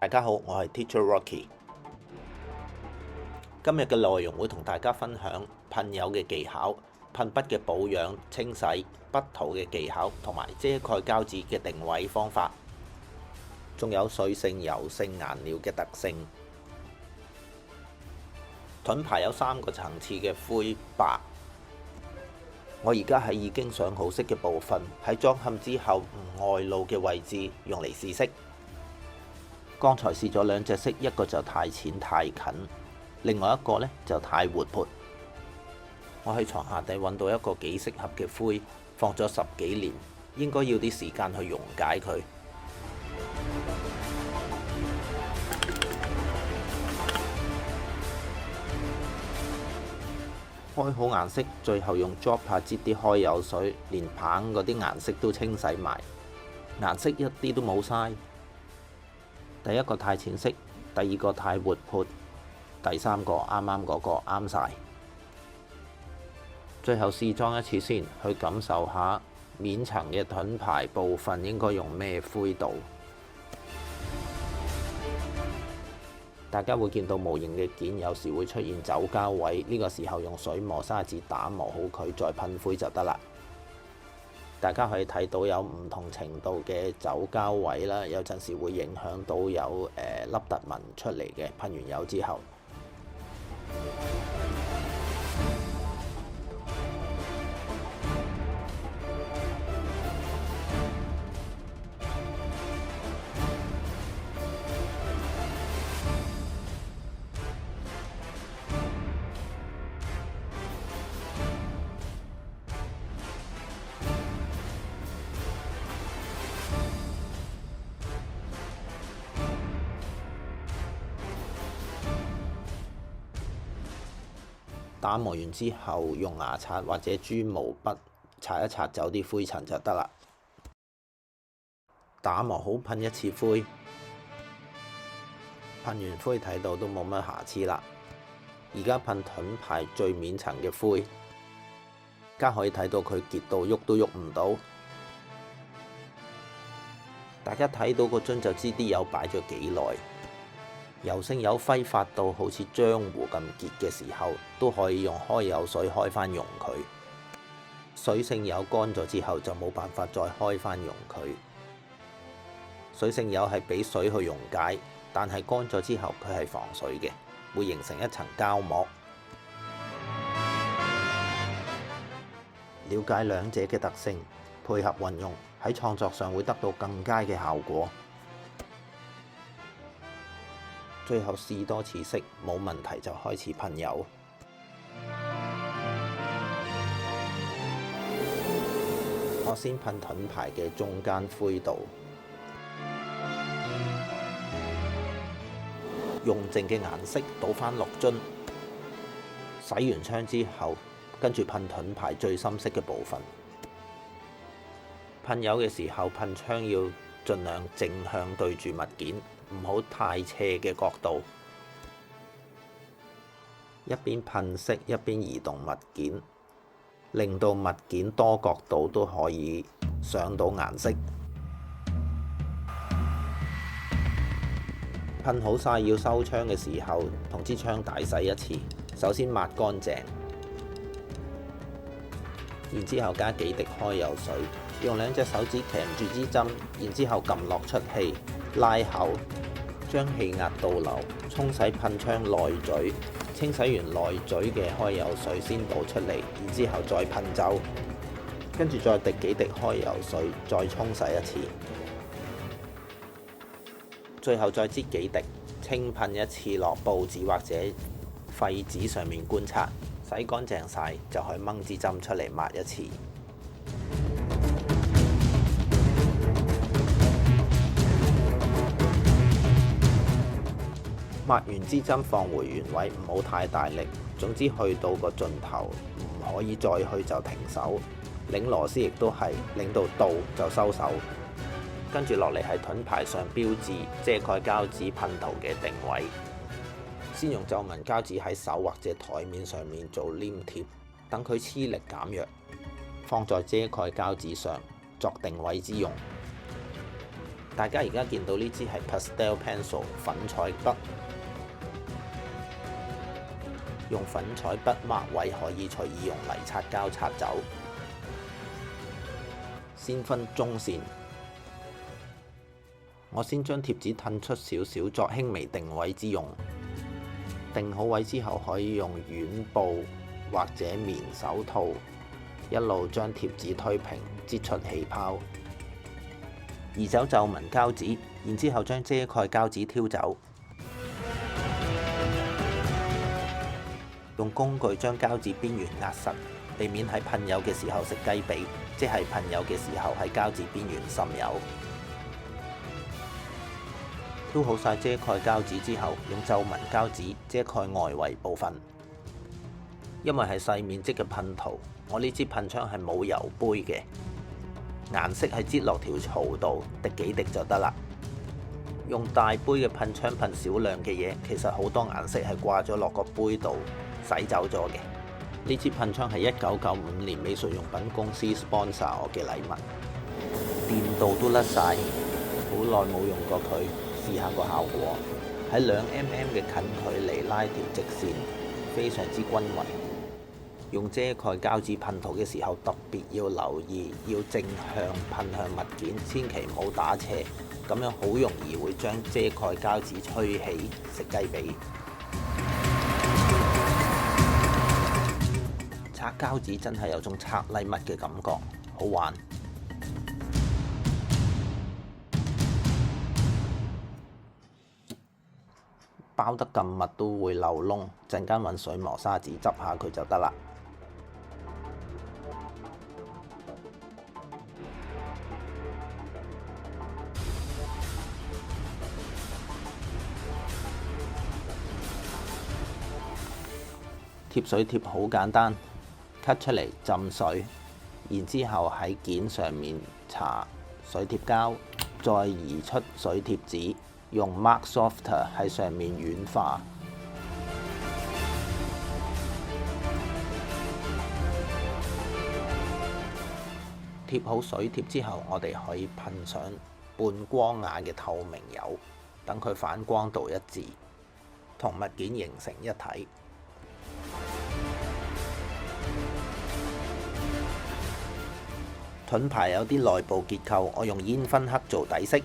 大家好，我係 Teacher Rocky。今日嘅內容會同大家分享噴油嘅技巧、噴筆嘅保養、清洗、筆塗嘅技巧，同埋遮蓋膠紙嘅定位方法，仲有水性、油性顏料嘅特性。盾牌有3個層次嘅灰白。我而家喺已經上好色嘅部分，喺裝嵌之後唔外露嘅位置用嚟試色。剛才試咗2隻色，一個就太淺太近，另外一個呢就太活潑。我喺床下底揾到一個幾適合嘅灰，放咗10幾年，應該要啲時間去溶解佢。開好顏色，最後用 dropper 擠啲開油水，連棒嗰啲顏色都清洗埋，顏色一啲都冇嘥。第一個太淺色，第二個太活潑，第3個啱啱嗰個啱晒。最後試裝一次先，去感受下面層嘅盾牌部分應該用咩灰度。大家會見到模型嘅件有時會出現走膠位，呢個時候用水磨砂紙打磨好佢，再噴灰就得啦。大家可以睇到有唔同程度嘅走膠位啦，有陣時會影響到有凹凸紋出嚟嘅，噴完油之後。打磨完之後，用牙刷或者豬毛筆擦一擦走啲灰塵就得啦。打磨好噴一次灰，噴完灰睇到都冇乜瑕疵啦。而家噴盾牌最面層嘅灰，而家可以睇到佢結到喐都喐唔到。大家睇到個樽就知啲油擺咗幾耐。油性油揮發到好似漿糊咁結嘅時候，都可以用開油水開返溶佢。水性油乾咗之後就冇辦法再開返溶佢。水性油係俾水去溶解，但係乾咗之後佢係防水嘅，會形成一層膠膜。了解兩者嘅特性，配合運用，喺創作上會得到更佳嘅效果。最後試多次色，冇問題就開始噴油。我先噴盾牌嘅中間灰度，用剩嘅顏色倒返落樽。洗完槍之後，跟住噴盾牌最深色嘅部分。噴油嘅時候，噴槍要盡量正向對住物件，唔好太斜嘅角度。一邊噴色一邊移動物件，令到物件多角度都可以上到顏色。噴好晒要收槍嘅時候，同支槍大洗一次。首先抹乾淨，然之後加幾滴開油水，用2隻手指鉗住支針，然之後撳落出氣，拉口，將氣壓倒流，沖洗噴槍內嘴。清洗完內嘴嘅開油水先倒出嚟，然之後再噴走，跟住再滴幾滴開油水，再沖洗一次，最後再擠幾滴，輕噴一次落報紙或者廢紙上面觀察，洗乾淨晒就可以掹支針出嚟抹一次。抹完支針放回原位，唔好太大力。總之去到個盡頭，唔可以再去就停手。擰螺絲亦都係擰到就收手。跟住落嚟係盾牌上標誌遮蓋膠紙噴塗嘅定位。先用皺紋膠紙喺手或者台面上面做黏貼，等佢黐力減弱，放在遮蓋膠紙上作定位之用。大家而家見到呢支係 Pastel Pencil 粉彩筆，用粉彩筆抹位可以隨意用泥擦膠擦走。先分中線，我先將貼紙褪出少少作輕微定位之用。定好位之後，可以用軟布或者棉手套一路將貼紙推平，擠出氣泡。移走皺紋膠紙，然之後將遮蓋膠紙挑走。用工具將膠紙邊緣壓實，避免喺噴油嘅時候食雞髀，即係噴油嘅時候喺膠紙邊緣滲油。挑好晒遮蓋膠紙之後，用皺紋膠紙遮蓋外圍部分。因為係細面積嘅噴塗，我呢支噴槍係冇油杯嘅，顏色係擠落條槽度，滴幾滴就得啦。用大杯嘅噴槍噴少量嘅嘢，其實好多顏色係掛咗落個杯度，洗走咗嘅。呢支噴槍係1995年美術用品公司 sponsor 我嘅禮物，電鍍都甩晒，好耐冇用過佢。試下個效果，喺2mm嘅近距離拉條直線，非常之均勻。用遮蓋膠紙噴塗嘅時候，特別要留意，要正向噴向物件，千祈唔好打斜，咁樣好容易會將遮蓋膠紙吹起食雞髀。拆膠紙真係有種拆禮物嘅感覺，好玩。包得咁密都會漏窿，陣間揾水磨砂紙執下佢就得啦。貼水貼好簡單，cut 出嚟浸水，然之後喺件上面搽水貼膠，再移出水貼紙。用 Mark Softer 喺上面軟化，貼好水貼之後，我哋可以噴上半光瓦嘅透明油，等佢反光度一致，同物件形成一體。盾牌有啲內部結構，我用煙熏黑做底色。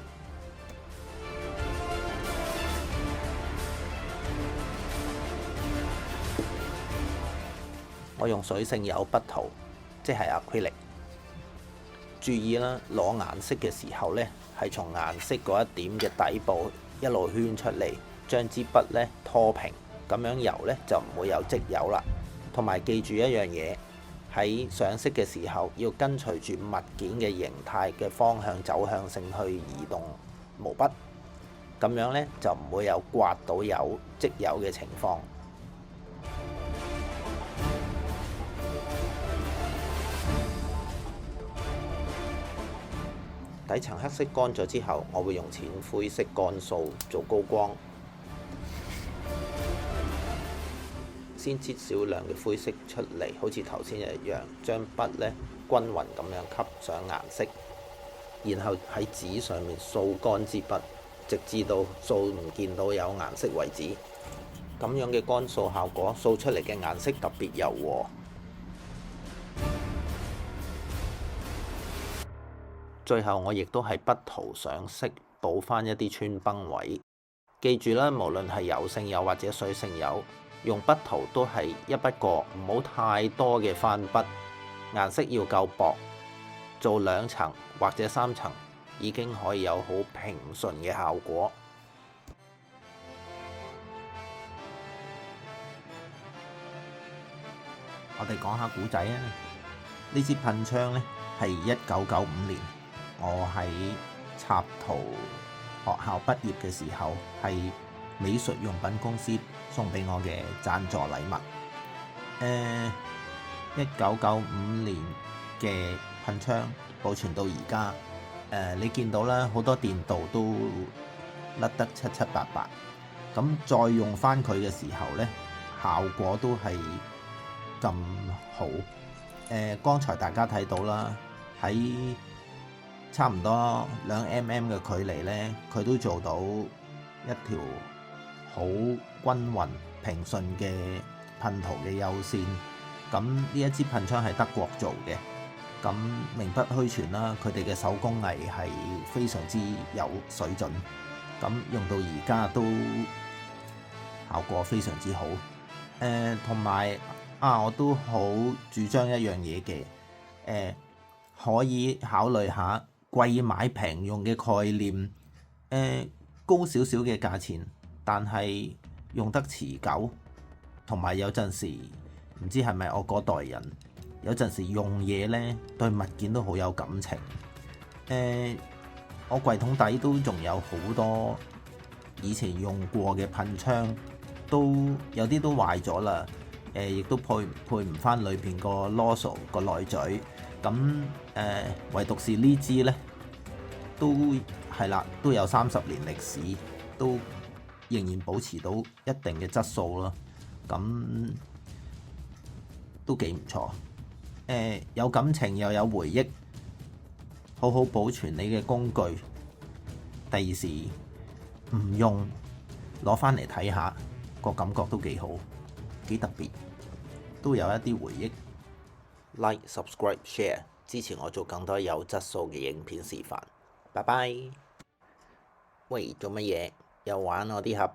我用水性油筆塗，即係 acrylic。注意啦，攞顏色嘅時候呢，係從顏色嗰一點嘅底部一路圈出嚟，將支筆呢拖平，咁樣油呢就唔會有積油啦。同埋記住一樣嘢，喺上色嘅時候要跟隨住物件嘅形態嘅方向走向性去移動毛筆，咁樣呢就唔會有刮到油、積油嘅情況。底層黑色乾咗之後，我會用淺灰色乾掃做高光，先擠少量嘅灰色出嚟，好似頭先一樣，將筆呢均勻咁樣吸上顏色，然後喺紙上面掃乾支筆，直至到掃唔見到有顏色為止。咁樣嘅乾掃效果，掃出嚟嘅顏色特別柔和。最後我亦都係筆塗上色，補翻一啲穿崩位。記住啦，無論係油性油或者水性油，用筆塗都係一筆過，唔好太多嘅翻筆，顏色要夠薄，做2層或者3層已經可以有好平順嘅效果。我哋講下古仔啊！呢支噴槍呢係1995年。我喺插圖學校畢業嘅時候，係美術用品公司送俾我嘅贊助禮物。1995年嘅噴槍保存到而家，你見到啦，好多電鍍都甩得七七八八。咁再用翻佢嘅時候呢，效果都係咁好。剛才大家睇到啦，喺差唔多2mm 嘅距離呢，佢都做到一條好均勻平順嘅噴塗嘅幼線。咁呢一支噴槍係德國做嘅，咁名不虛傳啦，佢哋嘅手工藝係非常之有水準，咁用到而家都效果非常之好。同埋我都好主張一樣嘢嘅，可以考慮下貴買平用嘅概念，高少少嘅價錢，但係用得持久，同埋有陣時唔知係咪我嗰代人，有陣時用嘢呢對物件都好有感情。我櫃桶底都仲有好多以前用過嘅噴槍，都有啲都壞咗啦，亦都配唔翻裏邊個 nozzle 個內嘴。咁唯獨是呢支呢，都係啦，都有30年歷史，都仍然保持到一定嘅質素咯。咁都幾唔錯。有感情又有回憶，好好保存你嘅工具，第二時唔用攞返嚟睇下，個感覺都幾好，幾特別，都有一啲回憶。Like、subscribe、share， 支持我做更多有質素嘅影片示範。拜拜。喂，做乜嘢？又玩我啲盒？